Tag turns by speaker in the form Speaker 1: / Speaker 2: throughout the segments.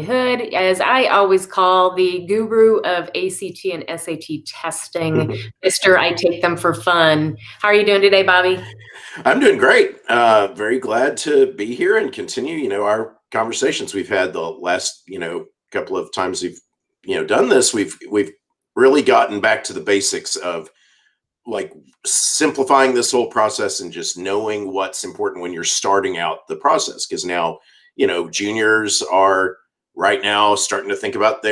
Speaker 1: Hood, as I always call the guru of ACT and SAT testing. Mister, I take them for fun. How are you doing today, Bobby?
Speaker 2: I'm doing great. Very glad to be here and continue, our conversations we've had the last, couple of times we've, done this. We've really gotten back to the basics of like simplifying this whole process and just knowing what's important when you're starting out the process. Because now, juniors are right now starting to think about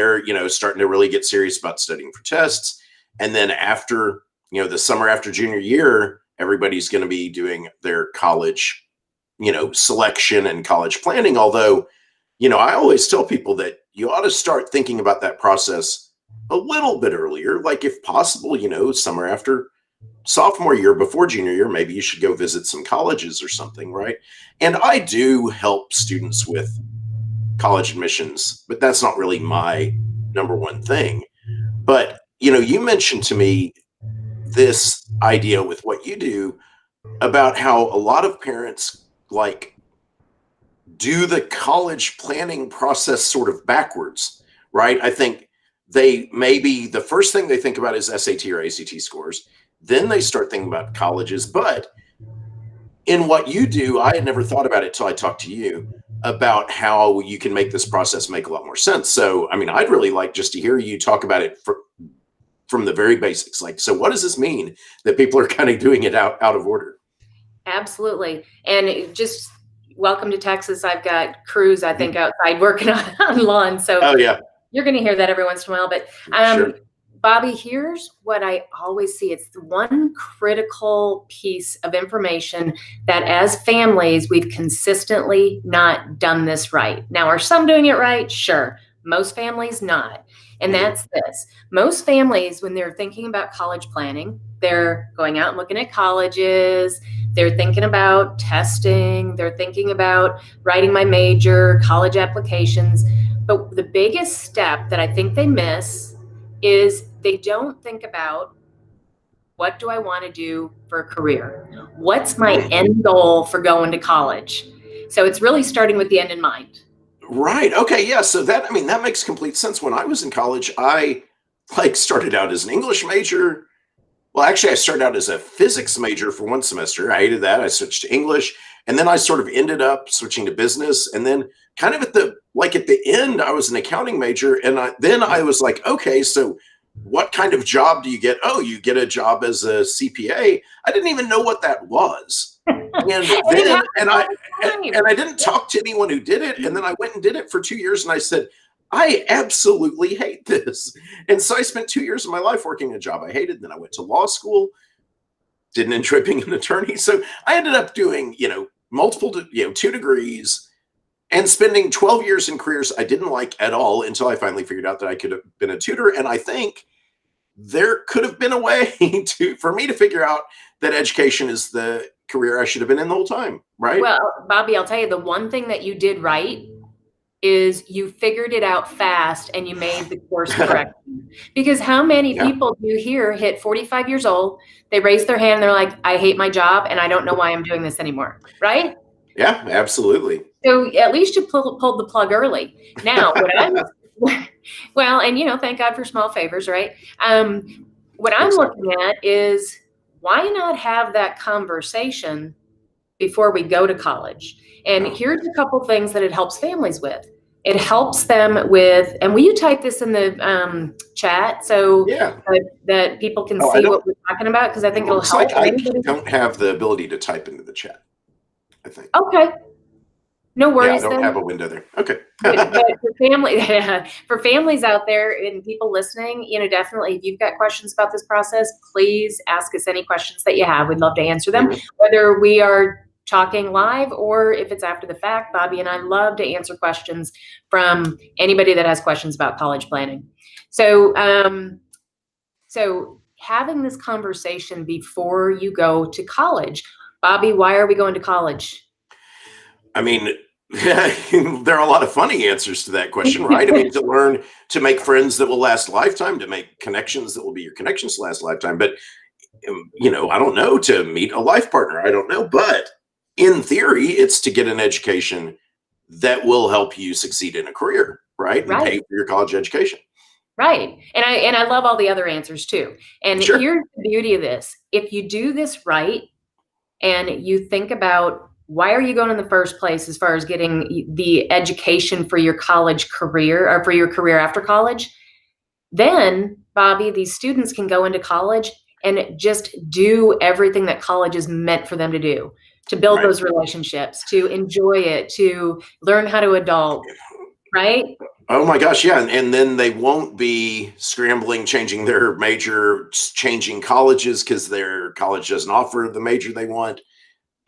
Speaker 2: starting to really get serious about studying for tests. And then after, the summer after junior year, everybody's going to be doing their college, selection and college planning. Although, I always tell people that you ought to start thinking about that process a little bit earlier, like if possible, summer after sophomore year, before junior year, maybe you should go visit some colleges or something, right? And I do help students with college admissions, but that's not really my number one thing. But, you mentioned to me this idea with what you do about how a lot of parents like do the college planning process sort of backwards, right? I think they maybe the first thing they think about is SAT or ACT scores. Then they start thinking about colleges. But in what you do, I had never thought about it till I talked to you about how you can make this process make a lot more sense. So, I mean, I'd really like just to hear you talk about it from the very basics. Like, so what does this mean that people are kind of doing it out of order?
Speaker 1: Absolutely. And just welcome to Texas. I've got crews, I think, outside working on lawns. So
Speaker 2: oh, yeah,
Speaker 1: you're going to hear that every once in a while. But
Speaker 2: sure.
Speaker 1: Bobby, here's what I always see. It's the one critical piece of information that as families, we've consistently not done this right. Now, are some doing it right? Sure. Most families not. And that's this. Most families, when they're thinking about college planning, they're going out and looking at colleges. They're thinking about testing. They're thinking about writing my major, college applications. But the biggest step that I think they miss is they don't think about, what do I want to do for a career? What's my end goal for going to college? So it's really starting with the end in mind.
Speaker 2: Right. Okay. Yeah. So that makes complete sense. When I was in college, I started out as an English major. Well, actually, I started out as a physics major for one semester. I hated that. I switched to English, and then I sort of ended up switching to business. And then kind of at the end, I was an accounting major. And then I was like, okay, so what kind of job do you get? Oh, you get a job as a CPA. I didn't even know what that was. And I didn't talk to anyone who did it. And then I went and did it for 2 years. And I said, I absolutely hate this. And so I spent 2 years of my life working a job I hated. Then I went to law school, didn't enjoy being an attorney. So I ended up doing, multiple, 2 degrees and spending 12 years in careers I didn't like at all until I finally figured out that I could have been a tutor. And I think there could have been a way for me to figure out that education is the career I should have been in the whole time, right?
Speaker 1: Well, Bobby, I'll tell you, the one thing that you did right is you figured it out fast and you made the course correction. Because how many people do you hear hit 45 years old, they raise their hand, they're like, I hate my job and I don't know why I'm doing this anymore, right?
Speaker 2: Yeah, absolutely.
Speaker 1: So at least you pulled the plug early. Now, well, and thank God for small favors, right? What I'm looking at is, why not have that conversation before we go to college? And here's a couple things that it helps families with. It helps them with, and will you type this in the chat so that people can see what we're talking about? Because I think it'll help.
Speaker 2: I don't have the ability to type into the chat, I think.
Speaker 1: Okay. No worries.
Speaker 2: I don't have a window there. Okay.
Speaker 1: But for families out there and people listening, definitely, if you've got questions about this process, please ask us any questions that you have. We'd love to answer them, whether we are talking live or if it's after the fact. Bobby and I love to answer questions from anybody that has questions about college planning. So having this conversation before you go to college. Bobby, why are we going to college?
Speaker 2: I mean, there are a lot of funny answers to that question, right? I mean, to learn to make friends that will last a lifetime, to make connections that will be your connections to last a lifetime. But, I don't know, to meet a life partner. I don't know. But in theory, it's to get an education that will help you succeed in a career, right? And
Speaker 1: Right.
Speaker 2: pay for your college education.
Speaker 1: Right. And I love all the other answers too. And
Speaker 2: Sure.
Speaker 1: here's the beauty of this. If you do this right and you think about why are you going in the first place as far as getting the education for your college career or for your career after college, then Bobby, these students can go into college and just do everything that college is meant for them to do, to build
Speaker 2: Right.
Speaker 1: those relationships, to enjoy it, to learn how to adult, right?
Speaker 2: Oh my gosh, yeah. And then they won't be scrambling, changing their major, changing colleges because their college doesn't offer the major they want.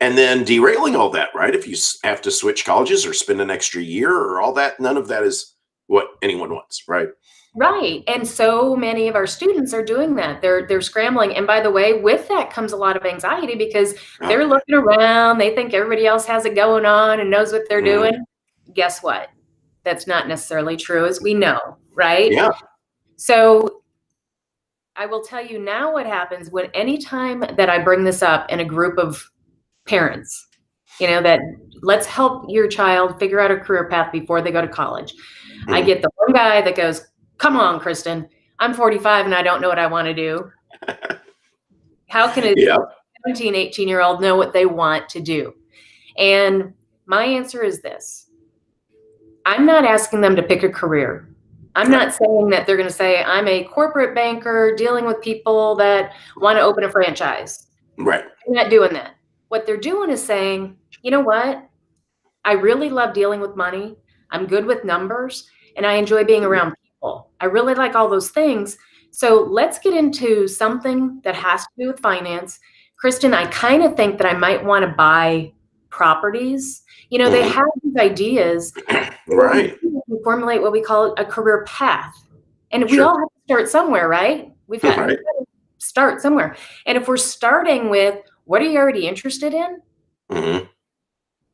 Speaker 2: And then derailing all that, right? If you have to switch colleges or spend an extra year or all that, none of that is what anyone wants, right?
Speaker 1: Right. And so many of our students are doing that. They're scrambling. And by the way, with that comes a lot of anxiety because
Speaker 2: Oh,
Speaker 1: they're looking around, they think everybody else has it going on and knows what they're
Speaker 2: mhm.
Speaker 1: doing. Guess what? That's not necessarily true, as we know, right?
Speaker 2: Yeah.
Speaker 1: So I will tell you now what happens when anytime that I bring this up in a group of parents, that let's help your child figure out a career path before they go to college. I
Speaker 2: Mhm.
Speaker 1: get the one guy that goes, come on, Kristen, I'm 45 and I don't know what I want to do. How can a
Speaker 2: Yeah.
Speaker 1: 17, 18-year-old know what they want to do? And my answer is this. I'm not asking them to pick a career. I'm
Speaker 2: Right.
Speaker 1: not saying that they're going to say, I'm a corporate banker dealing with people that want to open a franchise.
Speaker 2: Right.
Speaker 1: I'm not doing that. What they're doing is saying, you know what? I really love dealing with money. I'm good with numbers and I enjoy being
Speaker 2: Mhm.
Speaker 1: around people. I really like all those things. So let's get into something that has to do with finance. Kristen, I kind of think that I might want to buy properties. They
Speaker 2: Mhm.
Speaker 1: have these ideas. What we
Speaker 2: Right.
Speaker 1: do is we formulate what we call a career path. And we
Speaker 2: Sure.
Speaker 1: all have to start somewhere, right? We've got
Speaker 2: Right.
Speaker 1: to start somewhere. And if we're starting with what are you already interested in,
Speaker 2: Mhm.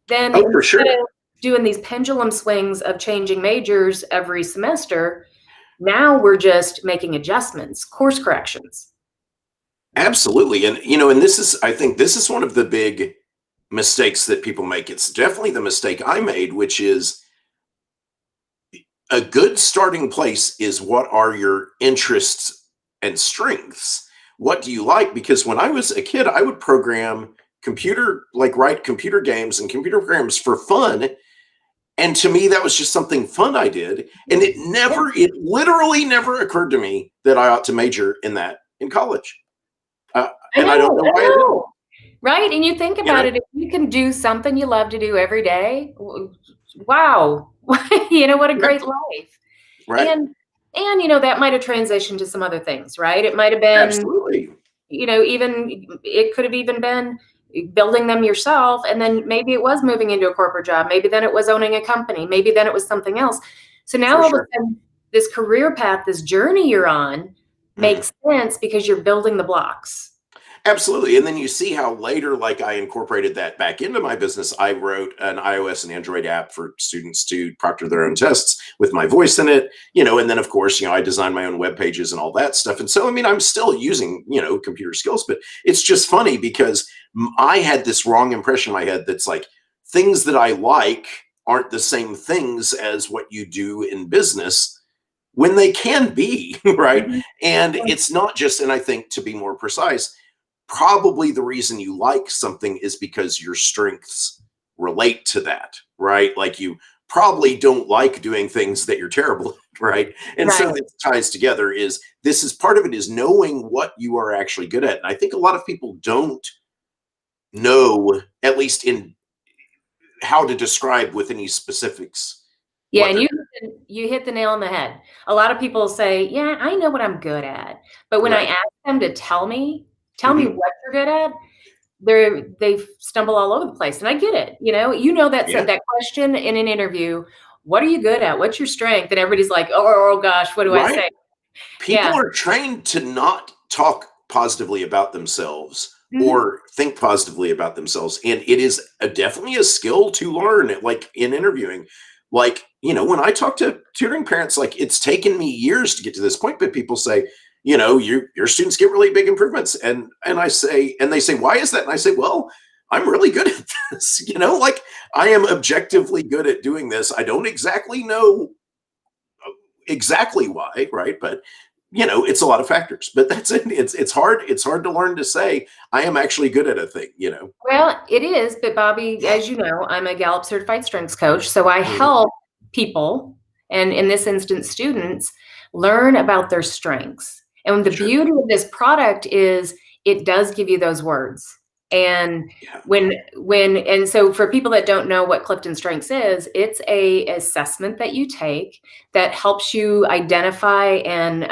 Speaker 1: then
Speaker 2: Oh, for
Speaker 1: instead
Speaker 2: sure.
Speaker 1: of doing these pendulum swings of changing majors every semester, now we're just making adjustments, course corrections.
Speaker 2: Absolutely. And, and I think this is one of the big mistakes that people make. It's definitely the mistake I made, which is a good starting place is what are your interests and strengths? What do you like? Because when I was a kid, I would program write computer games and computer programs for fun. And to me, that was just something fun I did. And
Speaker 1: Yeah,
Speaker 2: it literally never occurred to me that I ought to major in that in college.
Speaker 1: I
Speaker 2: And I don't
Speaker 1: know,
Speaker 2: know
Speaker 1: I
Speaker 2: why I didn't,
Speaker 1: know. Right? And you think
Speaker 2: you
Speaker 1: about
Speaker 2: know?
Speaker 1: it, if you can do something you love to do every day, wow, what a
Speaker 2: Yeah,
Speaker 1: great life.
Speaker 2: right.
Speaker 1: And that might have transitioned to some other things, right? It might have been,
Speaker 2: Absolutely.
Speaker 1: even it could have even been building them yourself. And then maybe it was moving into a corporate job. Maybe then it was owning a company. Maybe then it was something else. So now
Speaker 2: For
Speaker 1: all of a
Speaker 2: sure.
Speaker 1: sudden, this career path, this journey you're on
Speaker 2: Mhm.
Speaker 1: makes sense because you're building the blocks.
Speaker 2: Absolutely. And then you see how later, like I incorporated that back into my business. I wrote an iOS and Android app for students to proctor their own tests with my voice in it, and then of course, I designed my own web pages and all that stuff. And so, I mean, I'm still using, computer skills, but it's just funny because I had this wrong impression in my head that's like things that I like aren't the same things as what you do in business when they can be, right?
Speaker 1: Mhm.
Speaker 2: And it's not just, and I think to be more precise, probably the reason you like something is because your strengths relate to that, right? Like you probably don't like doing things that you're terrible at, right? And so
Speaker 1: Right.
Speaker 2: it ties together is this is part of it is knowing what you are actually good at. And I think a lot of people don't know, at least in how to describe with any specifics,
Speaker 1: Yeah,
Speaker 2: what
Speaker 1: and
Speaker 2: they're
Speaker 1: you hit the nail on the head. A lot of people say, "Yeah, I know what I'm good at." But when I
Speaker 2: right.
Speaker 1: ask them to tell me
Speaker 2: Mhm.
Speaker 1: what you're good at, they stumble all over the place, and I get it, that
Speaker 2: Yeah.
Speaker 1: that question in an interview, "What are you good at? What's your strength?" And everybody's like, "Oh gosh, what do I
Speaker 2: Right.
Speaker 1: say?"
Speaker 2: People
Speaker 1: Yeah.
Speaker 2: are trained to not talk positively about themselves
Speaker 1: Mhm.
Speaker 2: or think positively about themselves, and it is definitely a skill to learn, like in interviewing. Like, when I talk to tutoring parents, like it's taken me years to get to this point, but people say, your students get really big improvements, and I say, and they say, why is that? And I say, well, I'm really good at this. Like I am objectively good at doing this. I don't exactly know exactly why, right? But it's a lot of factors. But that's it. It's hard. It's hard to learn to say I am actually good at a thing.
Speaker 1: Well, it is, but Bobby, as you know, I'm a Gallup certified strengths coach, so I
Speaker 2: Mhm.
Speaker 1: help people, and in this instance, students, learn about their strengths. And the
Speaker 2: Sure.
Speaker 1: beauty of this product is it does give you those words. And
Speaker 2: Yeah.
Speaker 1: and so for people that don't know what Clifton Strengths is, it's a assessment that you take that helps you identify and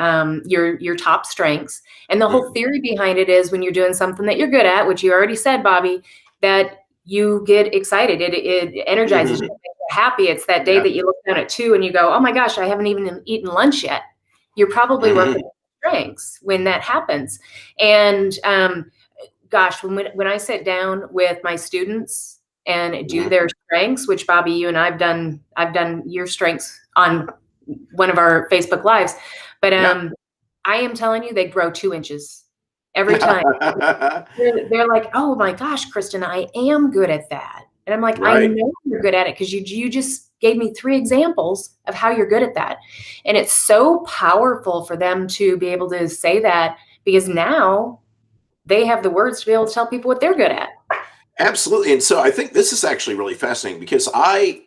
Speaker 1: your top strengths. And the whole
Speaker 2: Mhm.
Speaker 1: theory behind it is when you're doing something that you're good at, which you already said, Bobby, that you get excited. It energizes you,
Speaker 2: Mhm.
Speaker 1: makes you happy. It's that day
Speaker 2: Yeah.
Speaker 1: that you look down at 2 and you go, oh my gosh, I haven't even eaten lunch yet. You're probably working
Speaker 2: Mhm.
Speaker 1: on strengths when that happens. And gosh, when I sit down with my students and do
Speaker 2: Mhm.
Speaker 1: their strengths, which Bobby, you and I've done your strengths on one of our Facebook lives, but
Speaker 2: Yeah.
Speaker 1: I am telling you, they grow 2 inches every time. They're like, oh my gosh, Kristen, I am good at that. And I'm like, I
Speaker 2: Right.
Speaker 1: know you're good at it because you just gave me 3 examples of how you're good at that. And it's so powerful for them to be able to say that because now they have the words to be able to tell people what they're good at.
Speaker 2: Absolutely. And so I think this is actually really fascinating because I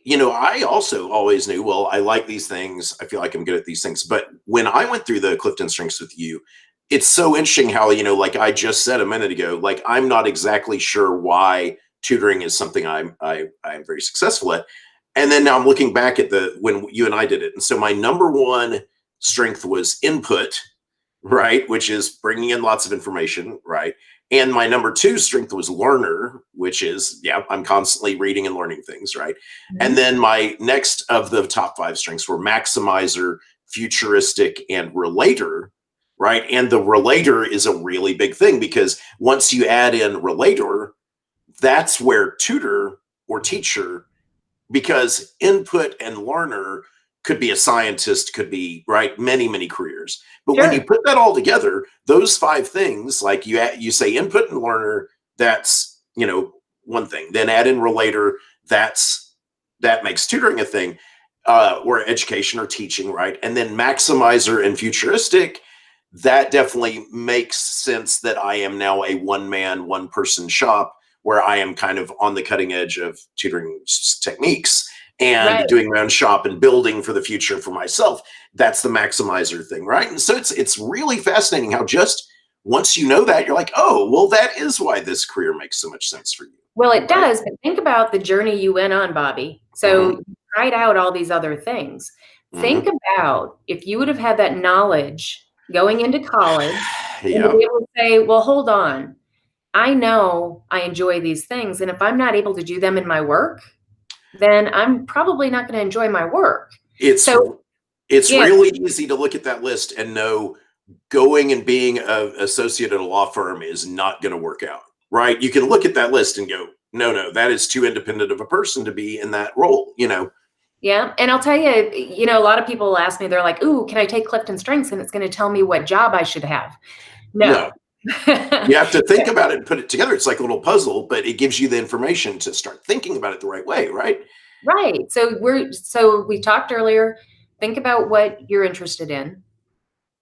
Speaker 2: also always knew, well, I like these things. I feel like I'm good at these things. But when I went through the Clifton Strengths with you, it's so interesting how, like I just said a minute ago, like I'm not exactly sure why tutoring is something I'm very successful at. And then now I'm looking back at the when you and I did it. And so my number one strength was input, right? Which is bringing in lots of information, right? And my number two strength was learner, which is, yeah, I'm constantly reading and learning things, right? And
Speaker 1: Mhm.
Speaker 2: then my next of the top five strengths were maximizer, futuristic, and relator, right? And the relator is a really big thing because once you add in relator, that's where tutor or teacher, because input and learner could be a scientist, could be, right, many careers. But when you
Speaker 1: Sure.
Speaker 2: put that all together, those five things, like you say input and learner, that's one thing. Then add in relator, that makes tutoring a thing, or education or teaching, right? And then maximizer and futuristic, that definitely makes sense that I am now a one man, one person shop where I am kind of on the cutting edge of tutoring techniques
Speaker 1: Right.
Speaker 2: and doing my own shop and building for the future for myself. That's the maximizer thing, right? And so it's really fascinating how just once you know that, you're like, oh, well, that is why this career makes so much sense for you,
Speaker 1: Well, it
Speaker 2: right?
Speaker 1: does, but think about the journey you went on, Bobby. So
Speaker 2: Mm-hmm.
Speaker 1: you tried out all these other things. Think
Speaker 2: Mm-hmm.
Speaker 1: about if you would have had that knowledge going into college and to
Speaker 2: Yeah,
Speaker 1: be able to say, well, hold on, I know I enjoy these things. And if I'm not able to do them in my work, then I'm probably not going to enjoy my work.
Speaker 2: it's
Speaker 1: So,
Speaker 2: it's
Speaker 1: yeah,
Speaker 2: really easy to look at that list and know going and being an associate at a law firm is not going to work out, right? You can look at that list and go, no, that is too independent of a person to be in that role.
Speaker 1: yeah. And I'll tell you, a lot of people ask me, they're like, ooh, can I take Clifton Strengths? And it's going to tell me what job I should have. No.
Speaker 2: No, you have to think about it and put it together. It's like a little puzzle, but it gives you the information to start thinking about it the right way, right?
Speaker 1: Right. So we talked earlier. Think about what you're interested in.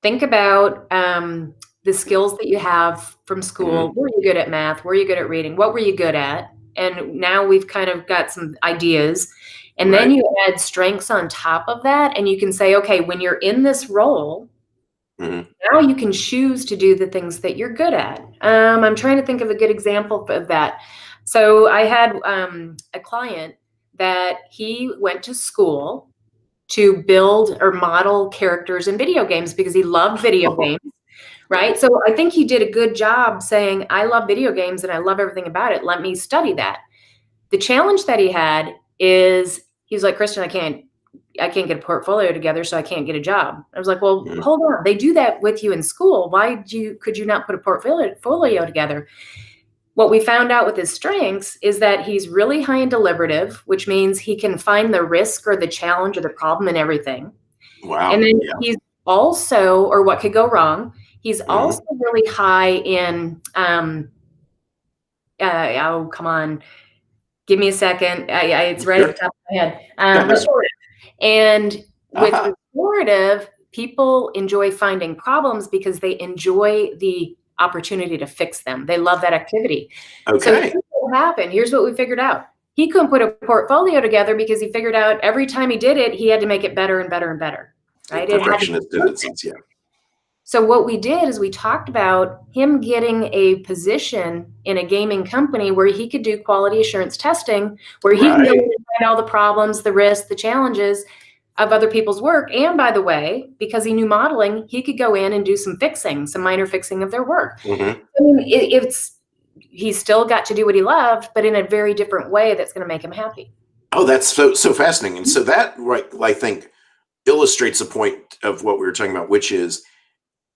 Speaker 1: Think about the skills that you have from
Speaker 2: Hmm.
Speaker 1: school. Were you good at math? Were you good at reading? What were you good at? And now we've kind of got some ideas. And then
Speaker 2: Right.
Speaker 1: you add strengths on top of that. And you can say, okay, when you're in this role,
Speaker 2: Hmm.
Speaker 1: now you can choose to do the things that you're good at. I'm trying to think of a good example of that. So I had a client that he went to school to build or model characters in video games because he loved video games, right? So I think he did a good job saying, I love video games and I love everything about it. Let me study that. The challenge that he had is he's like, Kristen, I can't get a portfolio together, so I can't get a job. I was like, well,
Speaker 2: Hmm.
Speaker 1: hold on. They do that with you in school. Could you not put a portfolio together? What we found out with his strengths is that he's really high in deliberative, which means he can find the risk or the challenge or the problem in everything. And
Speaker 2: Wow.
Speaker 1: then
Speaker 2: Yeah.
Speaker 1: he's also, or what could go wrong, he's also
Speaker 2: Hmm.
Speaker 1: really high in, oh, come on, give me a second. It's right at
Speaker 2: Sure.
Speaker 1: the top of my head. Restorative. And with
Speaker 2: Uh-huh.
Speaker 1: narrative, people enjoy finding problems because they enjoy the opportunity to fix them. They love that activity. So
Speaker 2: Okay.
Speaker 1: here's what happened. Here's what we figured out. He couldn't put a portfolio together because he figured out every time he did it, he had to make it better and better and better, right? It had to be
Speaker 2: Perfectionist
Speaker 1: perfect.
Speaker 2: tendencies. Yeah.
Speaker 1: So what we did is we talked about him getting a position in a gaming company where he could do quality assurance testing, where he can go in
Speaker 2: Right.
Speaker 1: and find all the problems, the risks, the challenges of other people's work. And by the way, because he knew modeling, he could go in and do some fixing, some minor fixing of their work.
Speaker 2: Mm-hmm.
Speaker 1: I mean, he's still got to do what he loved, but in a very different way that's going to make him happy.
Speaker 2: Oh, that's so fascinating. And so that, right, I think, illustrates a point of what we were talking about, which is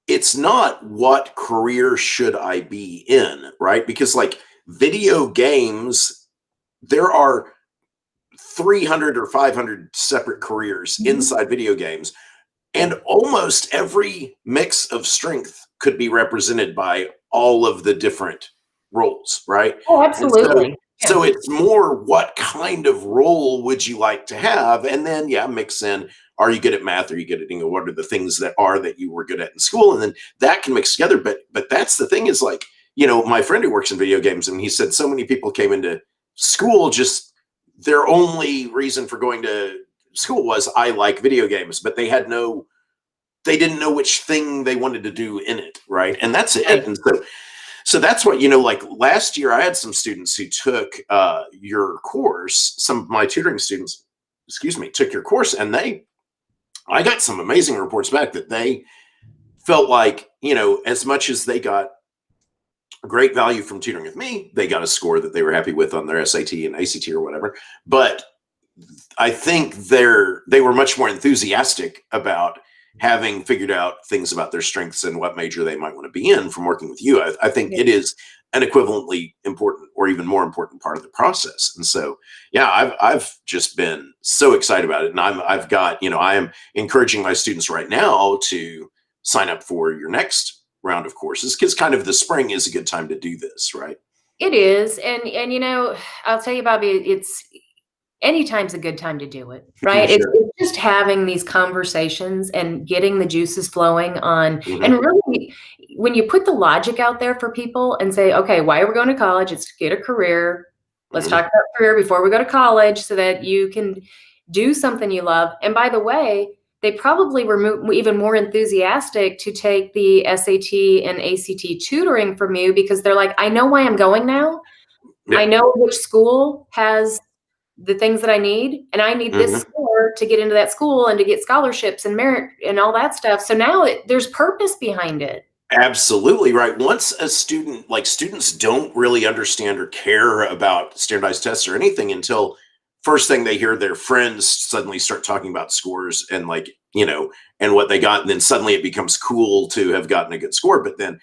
Speaker 2: it's not what career should I be in, right? Because like video games, there are 300 or 500 separate careers inside video games, and almost every mix of strength could be represented by all of the different roles, right?
Speaker 1: Oh,
Speaker 2: And so
Speaker 1: absolutely. Yeah.
Speaker 2: so it's more what kind of role would you like to have? And then yeah, mix in, are you good at math? Are you good at, what are the things that you were good at in school? And then that can mix together. But that's the thing, is like, my friend who works in video games, and he said so many people came into school, just their only reason for going to school was, I like video games, but they didn't know which thing they wanted to do in it, right? And that's it.
Speaker 1: Right.
Speaker 2: And so that's what, like last year I had some students who took your course. Some of my tutoring students, took your course, and I got some amazing reports back that they felt like, as much as they got great value from tutoring with me, they got a score that they were happy with on their SAT and ACT or whatever. But I think they were much more enthusiastic about having figured out things about their strengths and what major they might want to be in from working with you. I think it is an equivalently important or even more important part of the process. And so, yeah, I've just been so excited about it. And I've got, I am encouraging my students right now to sign up for your next round of courses, because kind of the spring is a good time to do this, right?
Speaker 1: It is. And I'll tell you, Bobby, it's anytime's a good time to do it, right?
Speaker 2: Sure.
Speaker 1: It's just having these conversations and getting the juices flowing on,
Speaker 2: Mm-hmm.
Speaker 1: and really, when you put the logic out there for people and say, okay, why are we going to college? It's to get a career. Let's
Speaker 2: Mm-hmm.
Speaker 1: talk about career before we go to college so that you can do something you love. And by the way, they probably were even more enthusiastic to take the SAT and ACT tutoring from you, because they're like, I know why I'm going now.
Speaker 2: Yeah.
Speaker 1: I know which school has the things that I need, and I need this
Speaker 2: Mm-hmm.
Speaker 1: score to get into that school and to get scholarships and merit and all that stuff. So now there's purpose behind it.
Speaker 2: Absolutely right. Once a student, like, students don't really understand or care about standardized tests or anything until first thing they hear their friends suddenly start talking about scores and, like, and what they got. And then suddenly it becomes cool to have gotten a good score. But then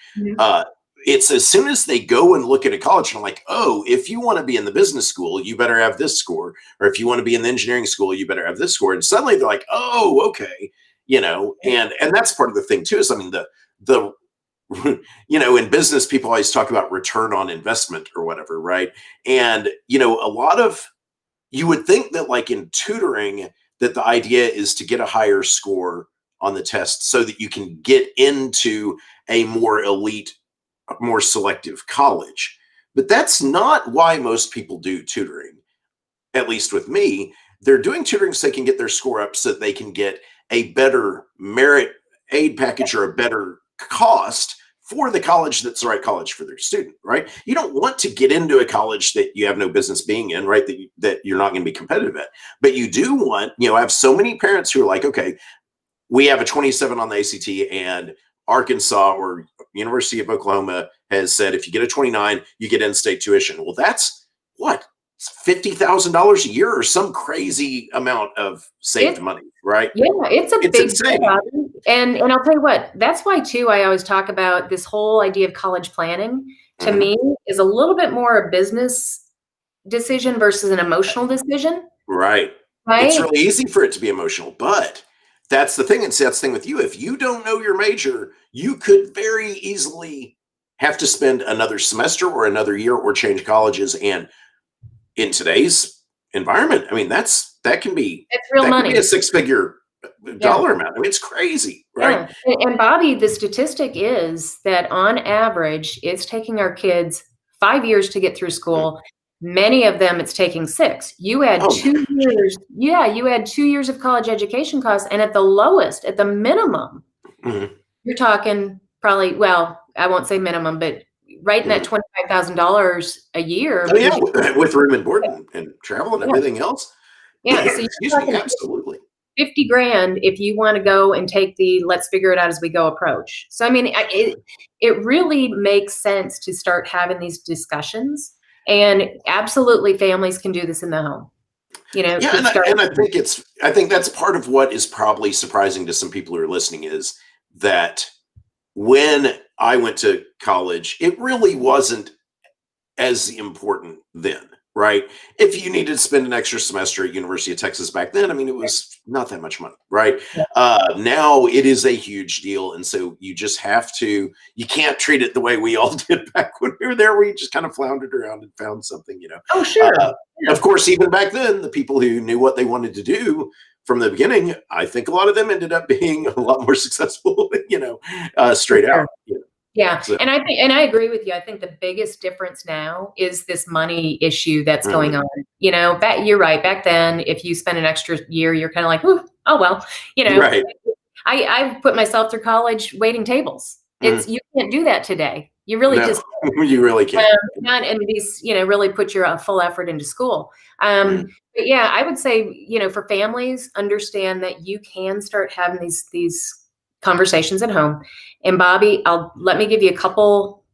Speaker 2: it's as soon as they go and look at a college and like, oh, if you want to be in the business school, you better have this score. Or if you want to be in the engineering school, you better have this score. And suddenly they're like, oh, okay. And that's part of the thing too, is, I mean, the in business, people always talk about return on investment or whatever, right? And a lot of, you would think that, like in tutoring, that the idea is to get a higher score on the test so that you can get into a more elite, more selective college. But that's not why most people do tutoring. At least with me, they're doing tutoring so they can get their score up so that they can get a better merit aid package or a better cost for the college that's the right college for their student, right? You don't want to get into a college that you have no business being in, right? That you're not going to be competitive at. But you do want, I have so many parents who are like, okay, we have a 27 on the ACT, and Arkansas or University of Oklahoma has said if you get a 29, you get in-state tuition. Well, that's what? $50,000 a year or some crazy amount of saved money, right?
Speaker 1: Yeah, it's a big
Speaker 2: insane.
Speaker 1: deal. And I'll tell you what, that's why too, I always talk about this whole idea of college planning, to me, is a little bit more a business decision versus an emotional decision.
Speaker 2: Right. It's really easy for it to be emotional, but that's the thing. And that's the thing with you. If you don't know your major, you could very easily have to spend another semester or another year or change colleges. And in today's environment, I mean, that can be
Speaker 1: It's real money.
Speaker 2: Can be a six-figure
Speaker 1: Yeah.
Speaker 2: dollar amount. I mean, it's crazy, right?
Speaker 1: Yeah. And Bobby, the statistic is that on average, it's taking our kids 5 years to get through
Speaker 2: Mhm.
Speaker 1: school. Many of them, it's taking 6. You add
Speaker 2: Oh my
Speaker 1: 2 years. Yeah, you add 2 years of college education costs. And at the lowest, at the minimum,
Speaker 2: gosh. Mhm.
Speaker 1: you're talking probably, well, I won't say minimum, but right in that
Speaker 2: Mhm.
Speaker 1: $25,000 a year
Speaker 2: Oh yeah,
Speaker 1: because you,
Speaker 2: with room and board and travel and
Speaker 1: yeah,
Speaker 2: everything else.
Speaker 1: yeah. So
Speaker 2: Excuse
Speaker 1: you're
Speaker 2: me.
Speaker 1: talking
Speaker 2: Absolutely.
Speaker 1: 50 grand if you want to go and take the let's figure it out as we go approach. So, I mean, it really makes sense to start having these discussions. And absolutely, families can do this in the home,
Speaker 2: Yeah,
Speaker 1: to start.
Speaker 2: and I think that's part of what is probably surprising to some people who are listening is that when I went to college, it really wasn't as important then, right? If you needed to spend an extra semester at University of Texas back then, I mean, it was not that much money, right? Now it is a huge deal, and so you just have to. You can't treat it the way we all did back when we were there, where you just kind of floundered around and found something,
Speaker 1: Oh,
Speaker 2: Uh,
Speaker 1: sure.
Speaker 2: of
Speaker 1: Yeah.
Speaker 2: course, even back then, the people who knew what they wanted to do from the beginning, I think a lot of them ended up being a lot more successful,
Speaker 1: For
Speaker 2: straight
Speaker 1: sure.
Speaker 2: out.
Speaker 1: Yeah,
Speaker 2: So,
Speaker 1: and I agree with you. I think the biggest difference now is this money issue that's going
Speaker 2: mhm,
Speaker 1: on. You're right. Back then, if you spend an extra year, you're kind of like, "Ooh, oh well." You know,
Speaker 2: right.
Speaker 1: I've put myself through college waiting tables.
Speaker 2: Mhm.
Speaker 1: You can't do that today. You really
Speaker 2: No,
Speaker 1: just
Speaker 2: you really can't.
Speaker 1: not and these really put your full effort into school.
Speaker 2: Mhm,
Speaker 1: But yeah, I would say for families, understand that you can start having these conversations at home. And Bobby, I'll let me give you a couple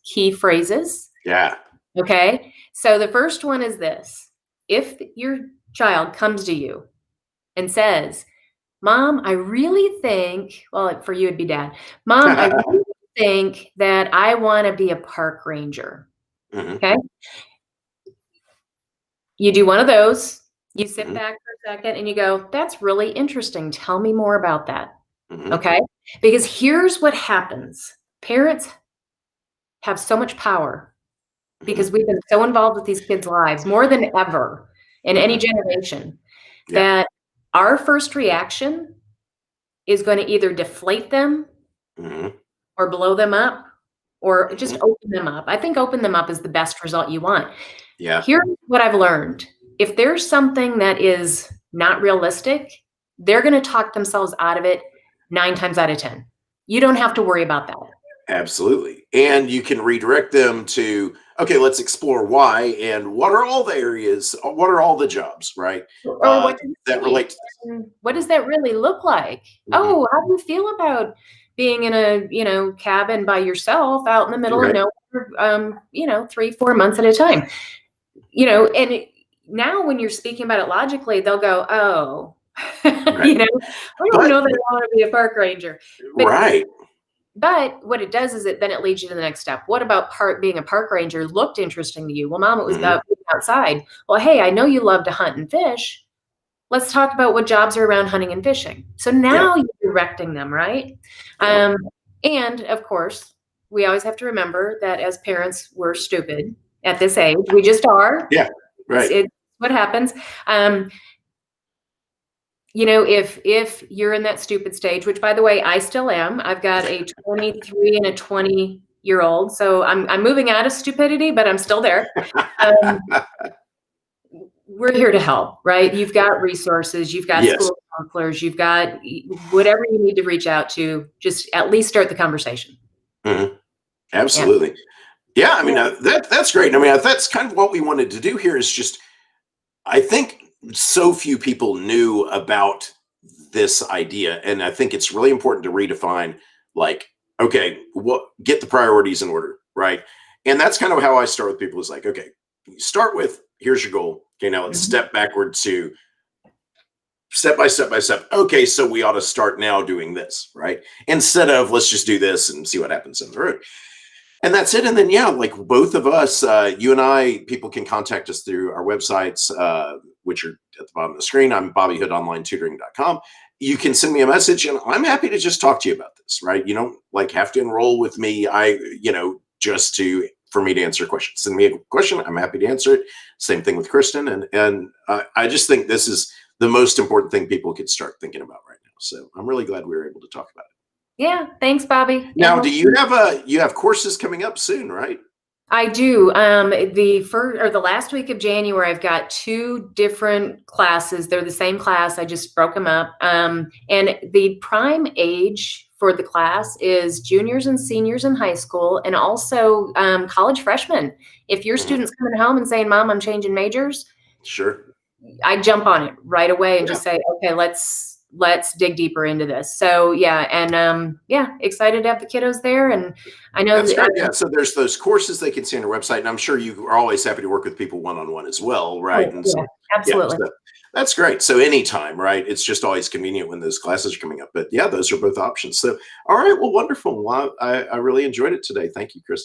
Speaker 1: key phrases.
Speaker 2: yeah.
Speaker 1: Okay, so the first one is this: if your child comes to you and says, Mom, I really think, well, for you, it'd be dad. Mom, I really think that I want to be a park ranger.
Speaker 2: Mhm,
Speaker 1: Okay. You do one of those. You sit
Speaker 2: mhm,
Speaker 1: back for a second and you go, that's really interesting. Tell me more about that.
Speaker 2: mhm,
Speaker 1: Okay. Because here's what happens: parents have so much power
Speaker 2: mhm,
Speaker 1: because we've been so involved with these kids' lives more than ever in any
Speaker 2: mhm.
Speaker 1: generation
Speaker 2: Yeah.
Speaker 1: that our first reaction is going to either deflate them
Speaker 2: Mhm,
Speaker 1: or blow them up or just
Speaker 2: mhm.
Speaker 1: open them up. I think open them up is the best result you want.
Speaker 2: Yeah.
Speaker 1: Here's what I've learned. If there's something that is not realistic, they're going to talk themselves out of it 9 times out of 10. You don't have to worry about that.
Speaker 2: Absolutely. And you can redirect them to, okay, let's explore why and what are all the areas, what are all the jobs, right?
Speaker 1: Or what does
Speaker 2: That
Speaker 1: it take?
Speaker 2: relate to this.
Speaker 1: And what does that really look like?
Speaker 2: Mhm.
Speaker 1: Oh, how do you feel about being in a, cabin by yourself out in the middle of
Speaker 2: Right.
Speaker 1: nowhere, 3, 4 months at a time? Now when you're speaking about it logically, they'll go, "Oh,
Speaker 2: Right.
Speaker 1: I don't
Speaker 2: But
Speaker 1: know that I wanna be a park ranger." But
Speaker 2: right.
Speaker 1: what it does is it leads you to the next step. What about being a park ranger looked interesting to you? Well, mom, it was
Speaker 2: Mhm.
Speaker 1: about being outside. Well, hey, I know you love to hunt and fish. Let's talk about what jobs are around hunting and fishing. So
Speaker 2: Yeah.
Speaker 1: now you're directing them, right?
Speaker 2: Yeah.
Speaker 1: Um, and of course, we always have to remember that as parents, we're stupid at this age. We just are.
Speaker 2: Yeah. Right.
Speaker 1: It's what happens. Um, if you're in that stupid stage, which by the way, I still am. I've got a 23 and a 20-year-old, so I'm moving out of stupidity, but I'm still there. Um, we're here to help, right? You've got resources, you've got
Speaker 2: Yes.
Speaker 1: school counselors, you've got whatever you need to reach out to, just at least start the conversation.
Speaker 2: Mhm.
Speaker 1: Yeah.
Speaker 2: Absolutely. Yeah. I
Speaker 1: Yeah.
Speaker 2: mean, that's great. I mean, that's kind of what we wanted to do here is just, I think so few people knew about this idea. And I think it's really important to redefine, like, okay, what get the priorities in order, right? And that's kind of how I start with people is like, okay, you start with here's your goal. Okay, now let's
Speaker 1: Mhm.
Speaker 2: step backward to step by step by step. Okay, so we ought to start now doing this, right? Instead of let's just do this and see what happens in the road. And that's it. And then, yeah, like both of us, you and I, people can contact us through our websites, which are at the bottom of the screen. I'm BobbyHoodOnlineTutoring.com. You can send me a message and I'm happy to just talk to you about this, right? You don't like have to enroll with me. Just for me to answer a question. Send me a question. I'm happy to answer it. Same thing with Kristen. And I just think this is the most important thing people could start thinking about right now. So I'm really glad we were able to talk about it.
Speaker 1: Yeah, thanks, Bobby. And
Speaker 2: Now, do you have you have courses coming up soon, right?
Speaker 1: I do. The last week of January, I've got two different classes. They're the same class. I just broke them up. And the prime age for the class is juniors and seniors in high school, and also college freshmen. If your
Speaker 2: Mhm.
Speaker 1: student's coming home and saying, "Mom, I'm changing majors,"
Speaker 2: Sure.
Speaker 1: I jump on it right away and
Speaker 2: Yeah.
Speaker 1: just say, "Okay, let's dig deeper into this." So yeah, and yeah, excited to have the kiddos there, and I know
Speaker 2: That's great. Yeah. So there's those courses they can see on your website, and I'm sure you are always happy to work with people one-on-one as well, right?
Speaker 1: oh,
Speaker 2: And
Speaker 1: yeah,
Speaker 2: so, yeah,
Speaker 1: absolutely.
Speaker 2: so that's great. So anytime, right? It's just always convenient when those classes are coming up. But yeah, those are both options. So, all right. Well, wonderful. Well, I really enjoyed it today. Thank you, Chris.